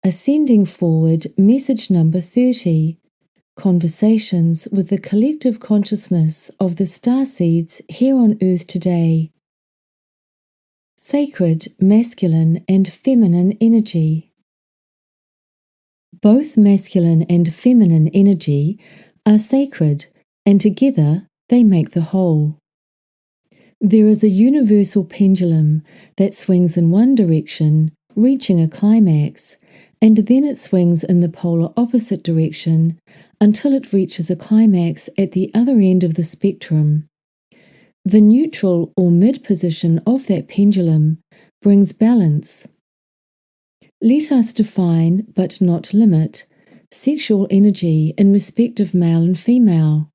Ascending forward, message number 30. Conversations with the collective consciousness of the starseeds here on Earth today. Sacred, masculine, and feminine energy. Both masculine and feminine energy are sacred, and together they make the whole. There is a universal pendulum that swings in one direction, reaching a climax, and then it swings in the polar opposite direction until it reaches a climax at the other end of the spectrum. The neutral or mid position of that pendulum brings balance. Let us define, but not limit, sexual energy in respect of male and female.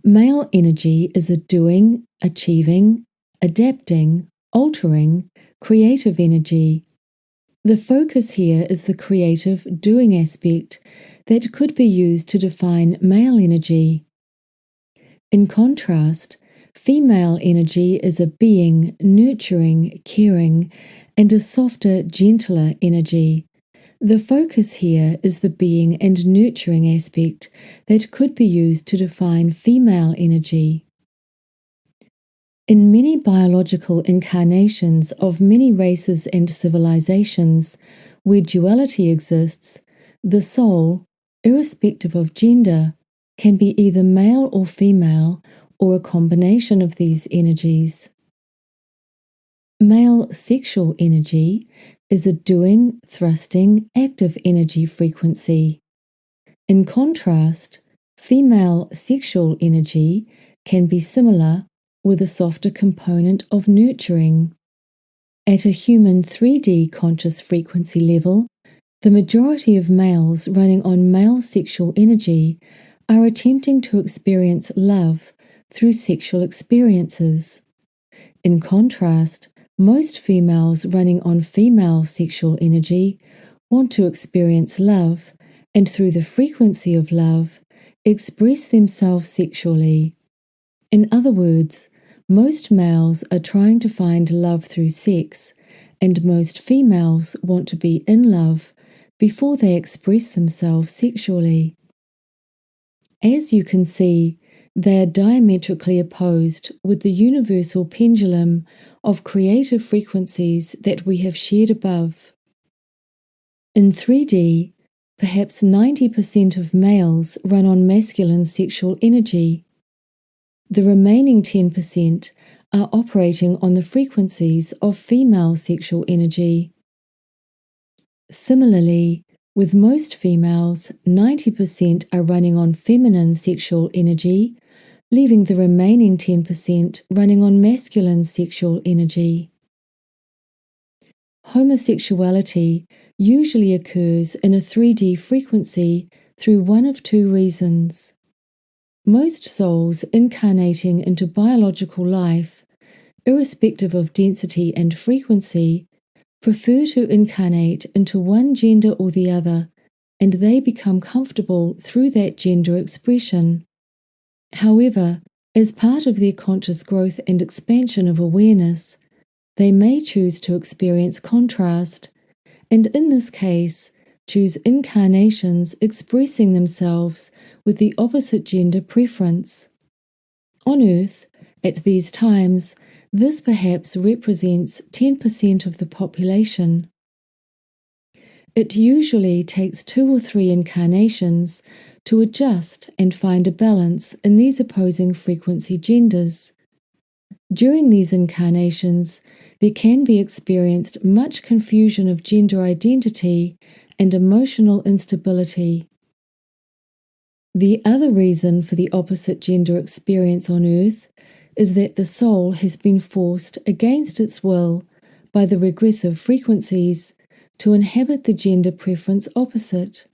Male energy is a doing, achieving, adapting, altering, creative energy. The focus here is the creative, doing aspect that could be used to define male energy. In contrast, female energy is a being, nurturing, caring, and a softer, gentler energy. The focus here is the being and nurturing aspect that could be used to define female energy. In many biological incarnations of many races and civilizations where duality exists, the soul, irrespective of gender, can be either male or female or a combination of these energies. Male sexual energy is a doing, thrusting, active energy frequency. In contrast, female sexual energy can be similar with a softer component of nurturing. At a human 3D conscious frequency level, the majority of males running on male sexual energy are attempting to experience love through sexual experiences. In contrast, most females running on female sexual energy want to experience love and through the frequency of love, express themselves sexually. In other words, most males are trying to find love through sex, and most females want to be in love before they express themselves sexually. As you can see, they are diametrically opposed with the universal pendulum of creative frequencies that we have shared above. In 3D, perhaps 90% of males run on masculine sexual energy. The remaining 10% are operating on the frequencies of female sexual energy. Similarly, with most females, 90% are running on feminine sexual energy, leaving the remaining 10% running on masculine sexual energy. Homosexuality usually occurs in a 3D frequency through one of two reasons. Most souls incarnating into biological life, irrespective of density and frequency, prefer to incarnate into one gender or the other, and they become comfortable through that gender expression. However, as part of their conscious growth and expansion of awareness, they may choose to experience contrast, and in this case, choose incarnations expressing themselves with the opposite gender preference. On Earth, at these times, this perhaps represents 10% of the population. It usually takes 2 or 3 incarnations to adjust and find a balance in these opposing frequency genders. During these incarnations, there can be experienced much confusion of gender identity and emotional instability. The other reason for the opposite gender experience on Earth is that the soul has been forced against its will by the regressive frequencies to inhabit the gender preference opposite.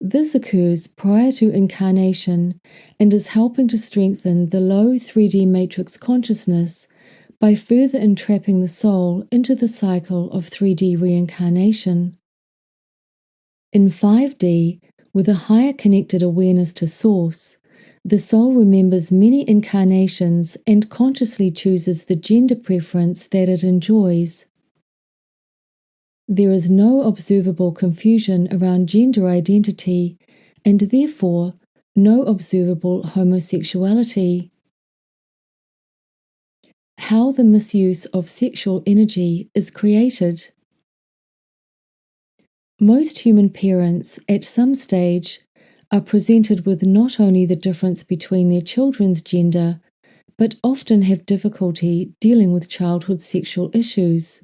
This occurs prior to incarnation and is helping to strengthen the low 3D matrix consciousness by further entrapping the soul into the cycle of 3D reincarnation. In 5D, with a higher connected awareness to Source, the soul remembers many incarnations and consciously chooses the gender preference that it enjoys. There is no observable confusion around gender identity and therefore no observable homosexuality. How the misuse of sexual energy is created. Most human parents at some stage are presented with not only the difference between their children's gender, but often have difficulty dealing with childhood sexual issues.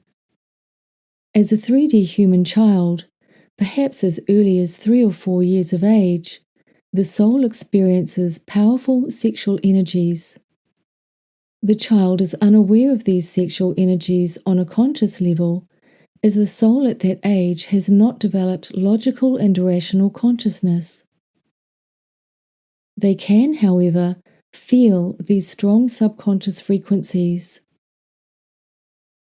As a 3D human child, perhaps as early as 3 or 4 years of age, the soul experiences powerful sexual energies. The child is unaware of these sexual energies on a conscious level, as the soul at that age has not developed logical and rational consciousness. They can, however, feel these strong subconscious frequencies.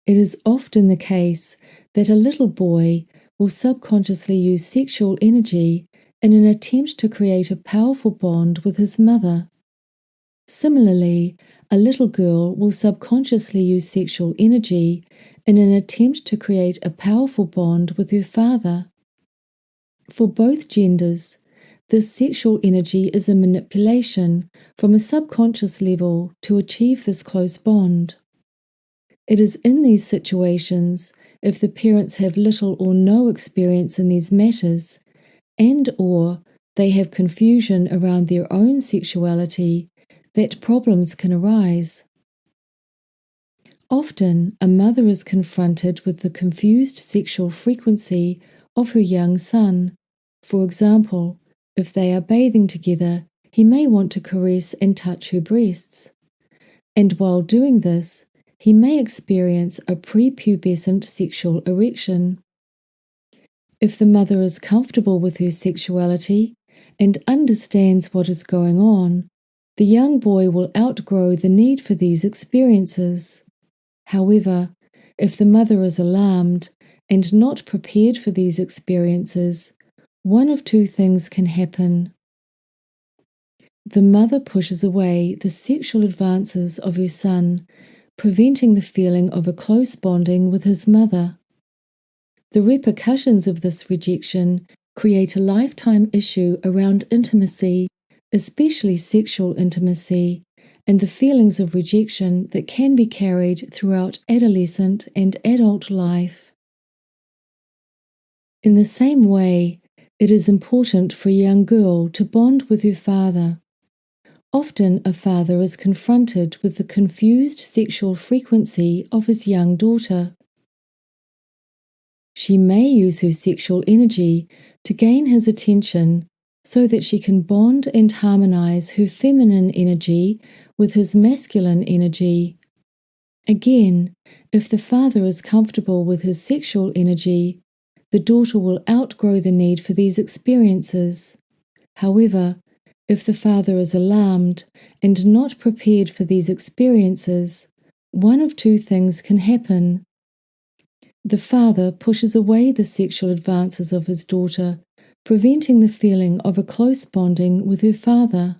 It is often the case that a little boy will subconsciously use sexual energy in an attempt to create a powerful bond with his mother. Similarly, a little girl will subconsciously use sexual energy in an attempt to create a powerful bond with her father. For both genders, this sexual energy is a manipulation from a subconscious level to achieve this close bond. It is in these situations, if the parents have little or no experience in these matters, and/or they have confusion around their own sexuality, that problems can arise. Often, a mother is confronted with the confused sexual frequency of her young son. For example, if they are bathing together, he may want to caress and touch her breasts. And while doing this, he may experience a prepubescent sexual erection. If the mother is comfortable with her sexuality and understands what is going on, the young boy will outgrow the need for these experiences. However, if the mother is alarmed and not prepared for these experiences, one of two things can happen. The mother pushes away the sexual advances of her son, preventing the feeling of a close bonding with his mother. The repercussions of this rejection create a lifetime issue around intimacy, especially sexual intimacy, and the feelings of rejection that can be carried throughout adolescent and adult life. In the same way, it is important for a young girl to bond with her father. Often a father is confronted with the confused sexual frequency of his young daughter. She may use her sexual energy to gain his attention so that she can bond and harmonize her feminine energy with his masculine energy. Again, if the father is comfortable with his sexual energy, the daughter will outgrow the need for these experiences. However, if the father is alarmed and not prepared for these experiences, one of two things can happen. The father pushes away the sexual advances of his daughter, preventing the feeling of a close bonding with her father.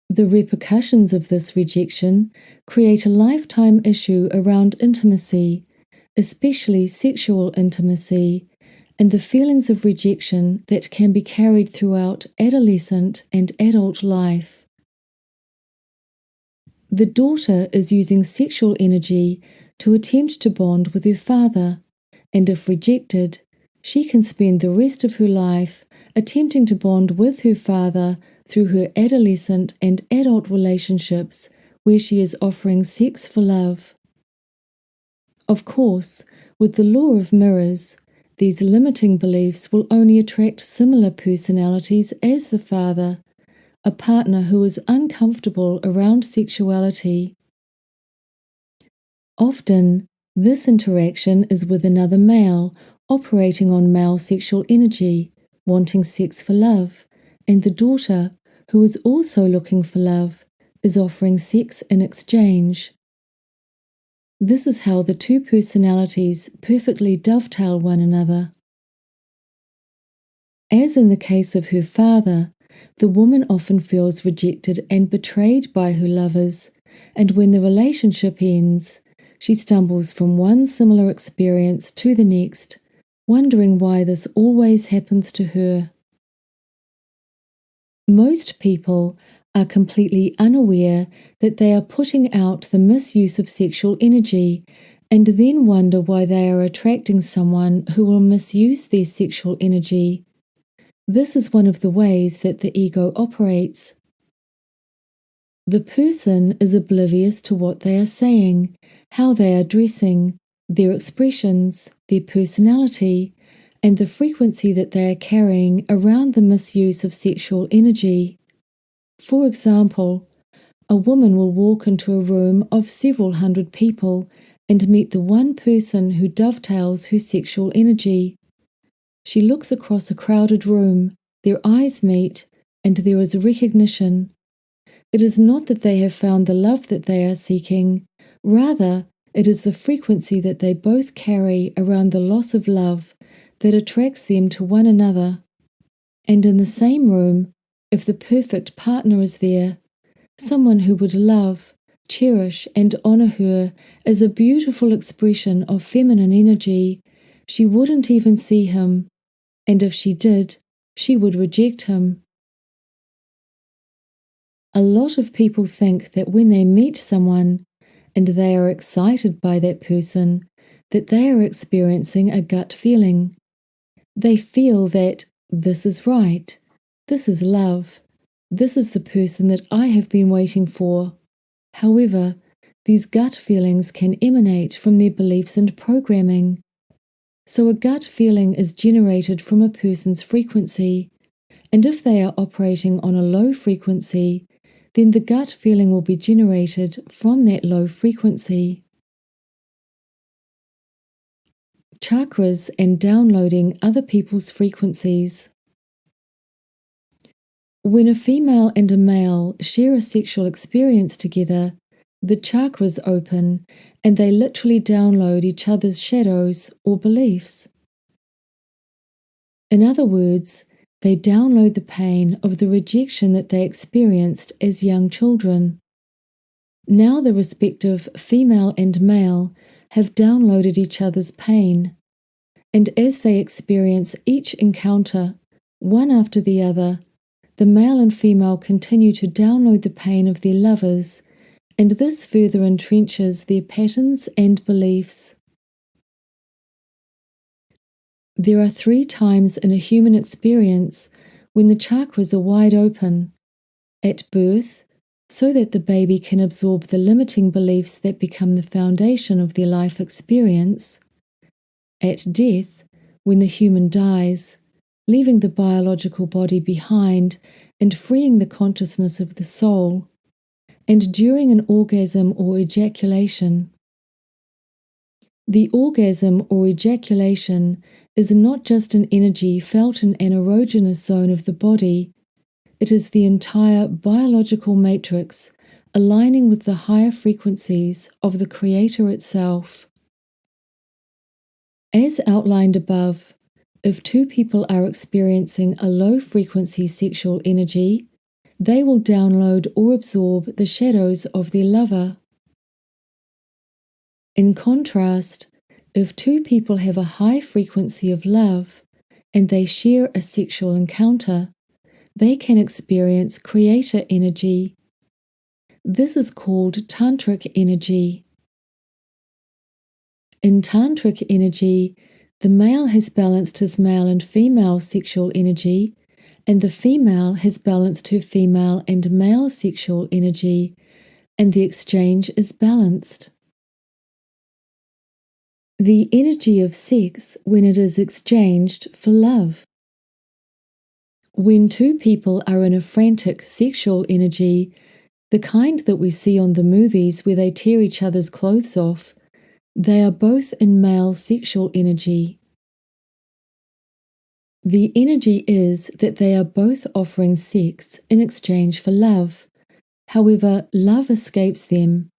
The repercussions of this rejection create a lifetime issue around intimacy, especially sexual intimacy, and the feelings of rejection that can be carried throughout adolescent and adult life. The daughter is using sexual energy to attempt to bond with her father, and if rejected, she can spend the rest of her life attempting to bond with her father through her adolescent and adult relationships where she is offering sex for love. Of course, with the law of mirrors, these limiting beliefs will only attract similar personalities as the father, a partner who is uncomfortable around sexuality. Often, this interaction is with another male operating on male sexual energy, wanting sex for love, and the daughter, who is also looking for love, is offering sex in exchange. This is how the two personalities perfectly dovetail one another. As in the case of her father, the woman often feels rejected and betrayed by her lovers, and when the relationship ends, She stumbles from one similar experience to the next, wondering why this always happens to her. Most people are completely unaware that they are putting out the misuse of sexual energy and then wonder why they are attracting someone who will misuse their sexual energy. This is one of the ways that the ego operates. The person is oblivious to what they are saying, how they are dressing, their expressions, their personality, and the frequency that they are carrying around the misuse of sexual energy. For example, a woman will walk into a room of several hundred people and meet the one person who dovetails her sexual energy. She looks across a crowded room, their eyes meet, and there is a recognition. It is not that they have found the love that they are seeking, rather, it is the frequency that they both carry around the loss of love that attracts them to one another. And in the same room, if the perfect partner is there, someone who would love, cherish, and honor her as a beautiful expression of feminine energy, she wouldn't even see him, and if she did, she would reject him. A lot of people think that when they meet someone and they are excited by that person, that they are experiencing a gut feeling. They feel that this is right, this is love, this is the person that I have been waiting for. However, these gut feelings can emanate from their beliefs and programming. So a gut feeling is generated from a person's frequency, and if they are operating on a low frequency, then the gut feeling will be generated from that low frequency. Chakras and downloading other people's frequencies. When a female and a male share a sexual experience together, the chakras open and they literally download each other's shadows or beliefs. In other words, they download the pain of the rejection that they experienced as young children. Now the respective female and male have downloaded each other's pain, and as they experience each encounter, one after the other, the male and female continue to download the pain of their lovers, and this further entrenches their patterns and beliefs. There are 3 times in a human experience when the chakras are wide open: at birth, so that the baby can absorb the limiting beliefs that become the foundation of their life experience; at death, when the human dies, leaving the biological body behind and freeing the consciousness of the soul; and during an orgasm or ejaculation. The orgasm or ejaculation is not just an energy felt in an erogenous zone of the body, it is the entire biological matrix aligning with the higher frequencies of the Creator itself. As outlined above, if 2 people are experiencing a low-frequency sexual energy, they will download or absorb the shadows of their lover. In contrast, if 2 people have a high frequency of love and they share a sexual encounter, they can experience creator energy. This is called tantric energy. In tantric energy, the male has balanced his male and female sexual energy, and the female has balanced her female and male sexual energy, and the exchange is balanced. The energy of sex when it is exchanged for love. When 2 people are in a frantic sexual energy, the kind that we see on the movies where they tear each other's clothes off, they are both in male sexual energy. The energy is that they are both offering sex in exchange for love. However, love escapes them.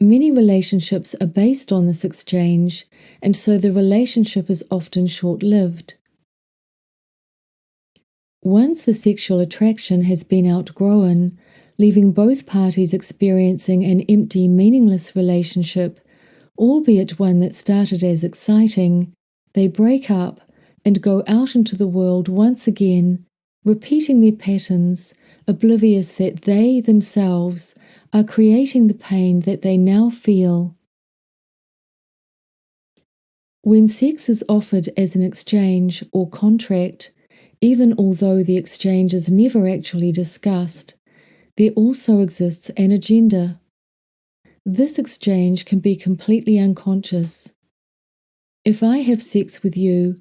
Many relationships are based on this exchange, and so the relationship is often short-lived. Once the sexual attraction has been outgrown, leaving both parties experiencing an empty, meaningless relationship, albeit one that started as exciting. They break up and go out into the world once again, repeating their patterns, oblivious that they themselves are creating the pain that they now feel. When sex is offered as an exchange or contract, even although the exchange is never actually discussed, there also exists an agenda. This exchange can be completely unconscious. If I have sex with you,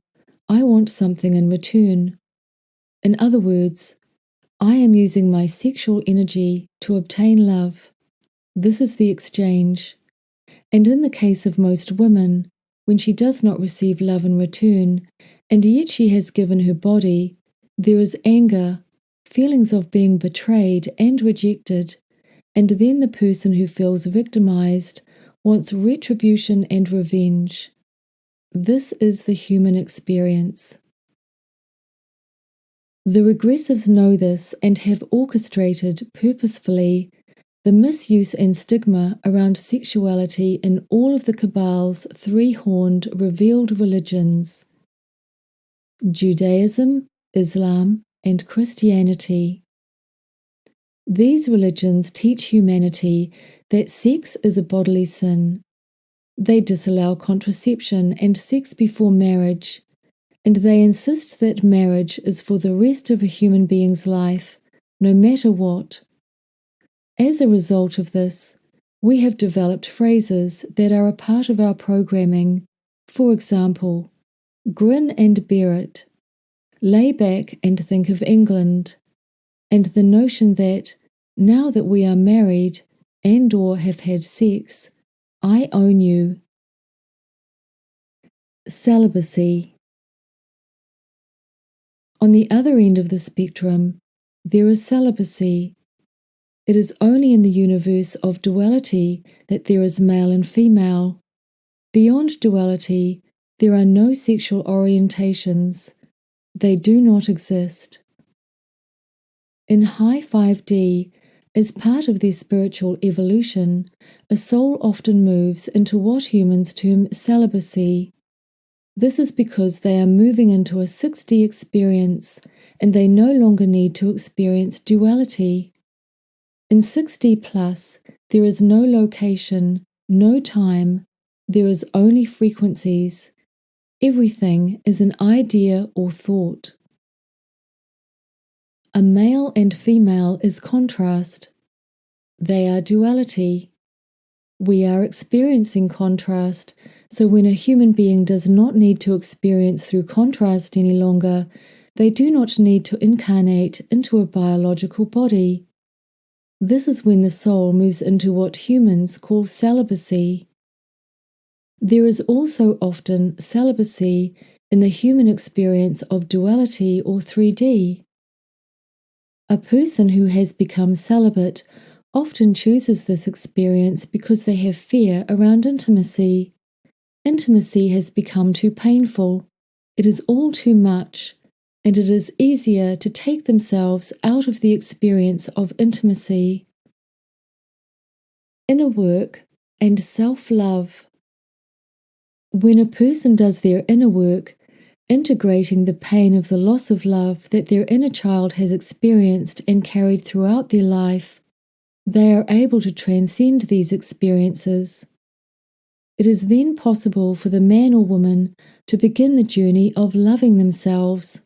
I want something in return. In other words, I am using my sexual energy to obtain love. This is the exchange. And in the case of most women, when she does not receive love in return, and yet she has given her body, there is anger, feelings of being betrayed and rejected, and then the person who feels victimized wants retribution and revenge. This is the human experience. The regressives know this and have orchestrated purposefully the misuse and stigma around sexuality in all of the Cabal's three-horned revealed religions: Judaism, Islam, and Christianity. These religions teach humanity that sex is a bodily sin. They disallow contraception and sex before marriage, and they insist that marriage is for the rest of a human being's life, no matter what. As a result of this, we have developed phrases that are a part of our programming. For example, grin and bear it, lay back and think of England, and the notion that now that we are married and/or have had sex, I own you. Celibacy. On the other end of the spectrum, there is celibacy. It is only in the universe of duality that there is male and female. Beyond duality, there are no sexual orientations. They do not exist. In high 5D, as part of their spiritual evolution, a soul often moves into what humans term celibacy. This is because they are moving into a 6D experience and they no longer need to experience duality. In 6D plus, there is no location, no time, there is only frequencies. Everything is an idea or thought. A male and female is contrast. They are duality. We are experiencing contrast, so when a human being does not need to experience through contrast any longer, they do not need to incarnate into a biological body. This is when the soul moves into what humans call celibacy. There is also often celibacy in the human experience of duality or 3D. A person who has become celibate often chooses this experience because they have fear around intimacy. Intimacy has become too painful. It is all too much, and it is easier to take themselves out of the experience of intimacy. Inner work and self-love. When a person does their inner work, integrating the pain of the loss of love that their inner child has experienced and carried throughout their life, they are able to transcend these experiences. It is then possible for the man or woman to begin the journey of loving themselves.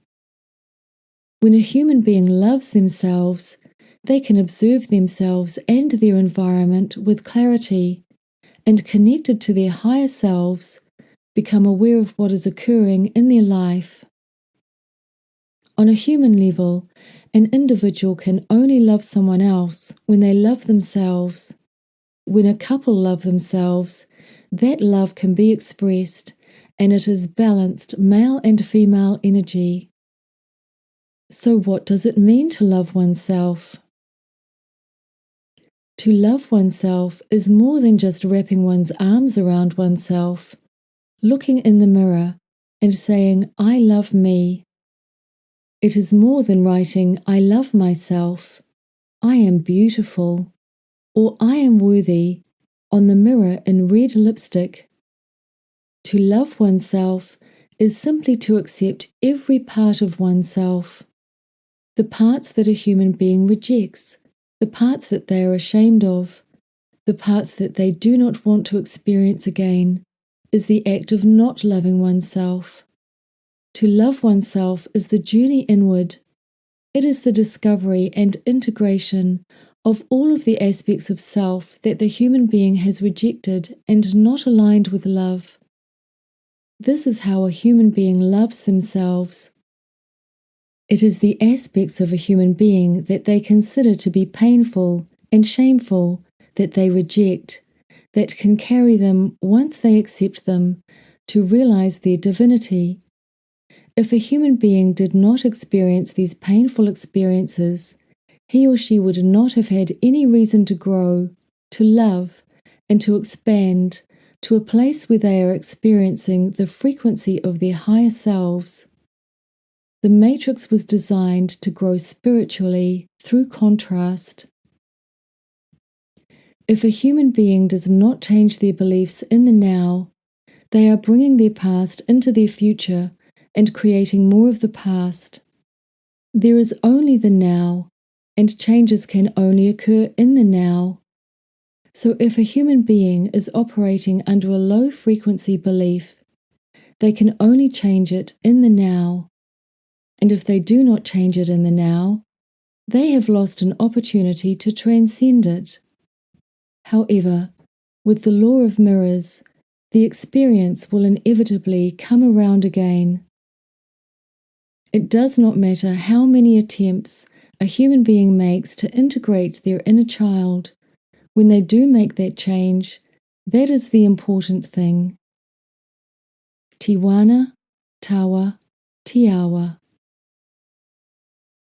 When a human being loves themselves, they can observe themselves and their environment with clarity, and connected to their higher selves, become aware of what is occurring in their life. On a human level, an individual can only love someone else when they love themselves. When a couple love themselves, that love can be expressed, and it is balanced male and female energy. So what does it mean to love oneself? To love oneself is more than just wrapping one's arms around oneself, looking in the mirror and saying, I love me. It is more than writing, I love myself. I am beautiful, or I am worthy on the mirror in red lipstick. To love oneself is simply to accept every part of oneself. The parts that a human being rejects, the parts that they are ashamed of, the parts that they do not want to experience again, is the act of not loving oneself. To love oneself is the journey inward. It is the discovery and integration of all of the aspects of self that the human being has rejected and not aligned with love. This is how a human being loves themselves. It is the aspects of a human being that they consider to be painful and shameful that they reject, that can carry them, once they accept them, to realize their divinity. If a human being did not experience these painful experiences, he or she would not have had any reason to grow, to love, and to expand to a place where they are experiencing the frequency of their higher selves. The matrix was designed to grow spiritually through contrast. If a human being does not change their beliefs in the now, they are bringing their past into their future and creating more of the past. There is only the now, and changes can only occur in the now. So if a human being is operating under a low-frequency belief, they can only change it in the now. And if they do not change it in the now, they have lost an opportunity to transcend it. However, with the law of mirrors, the experience will inevitably come around again. It does not matter how many attempts a human being makes to integrate their inner child. When they do make that change, that is the important thing. Tiwana, Tawa, Tiawa.